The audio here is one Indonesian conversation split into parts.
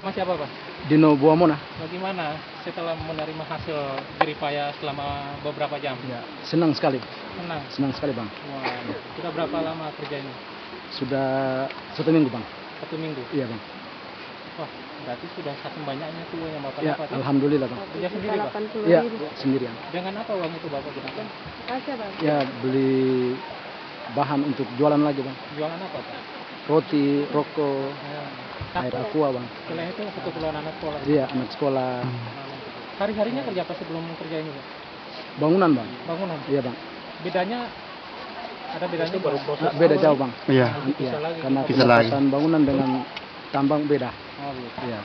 Mas siapa Pak? Dino Buamona. Bagaimana setelah menerima hasil jeripaya selama beberapa jam? Ya, senang sekali. Senang Sekali Bang. Wah, sudah berapa lama kerjanya? Sudah 1 minggu Bang. 1 minggu? Iya Bang. Wah, berarti sudah saking banyaknya tuh yang Bapak Ya, dapat ya? alhamdulillah Bang. Kerja sendiri Pak? Iya, sendirian. Dengan apa uang itu Bapak gunakan? Ya, beli bahan untuk jualan lagi Bang. Jualan apa Pak? Roti, rokok, air aqua Bang. Selain itu untuk keperluan anak sekolah? Iya, anak sekolah. Hari-harinya kerja apa sebelum kerja ini Pak? Bangunan Bang. Bangunan? Iya Bang. Bedanya, ada bedanya baru proses? Beda jauh Bang. Iya. Bisa lagi. Karena Bisa lagi. pendapatan bangunan dengan tambang beda. Oh gitu. Iya.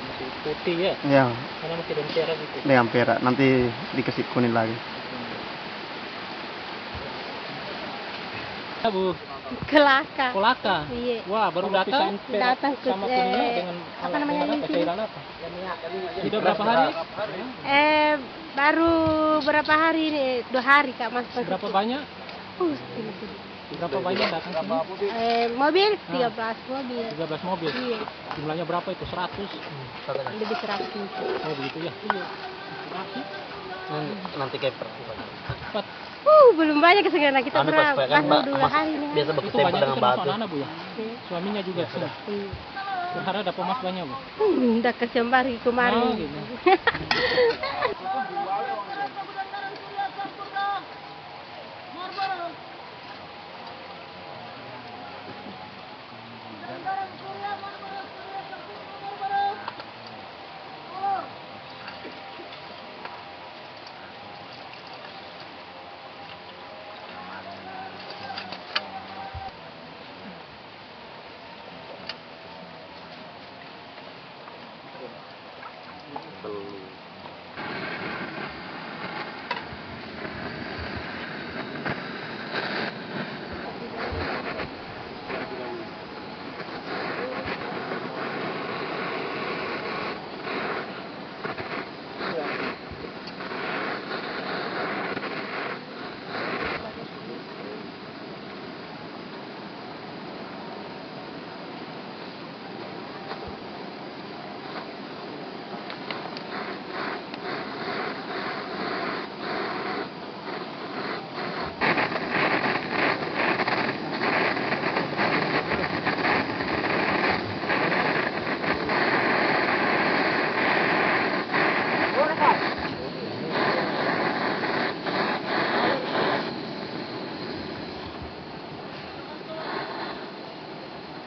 Masih putih ya? Iya. Karena masih ada perak gitu. Dengan perak. Nanti dikasih kuning lagi. Ya Bu, Kelaka. kolaka. Iya. Wah, baru datang Datang ke sama kuningnya dengan apa namanya dengan ini? cairan apa? Sudah berapa hari? Baru berapa hari ini? 2 hari Kak Mas. Berapa banyak? Ini. Berapa banyak datang sini? Mobil 13 mobil. 13 mobil. Iya. Jumlahnya berapa itu? 100? Lebih 100. Oh begitu ya? Iya. Nanti kayak Cepat. Belum banyak kesana kita Anu, berapa? pas kan, Baru Mbak, 2 hari ini. biasa Itu berketempel banyak dengan itu batu. termasuk anak Bu ya? Iya. Suaminya juga sini. Iya. Berharap dapat emas banyak Bu? Udah ke Sembari kemarin. Oh gitu.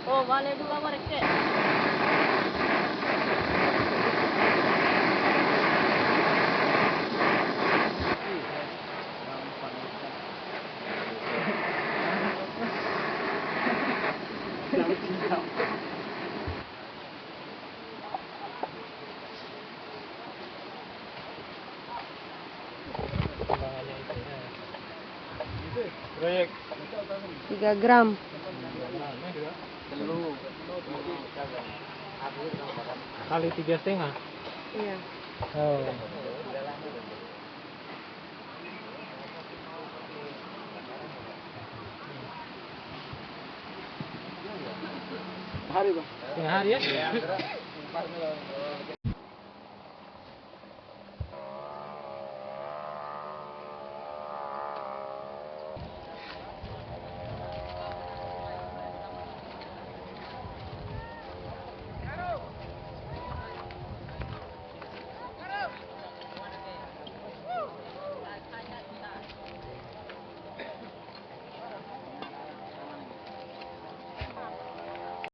Oh, vale 2 mereka. Proyek 3 gram. kali 3,5. Iya. Oh. Hari Bang. Setengah hari ya?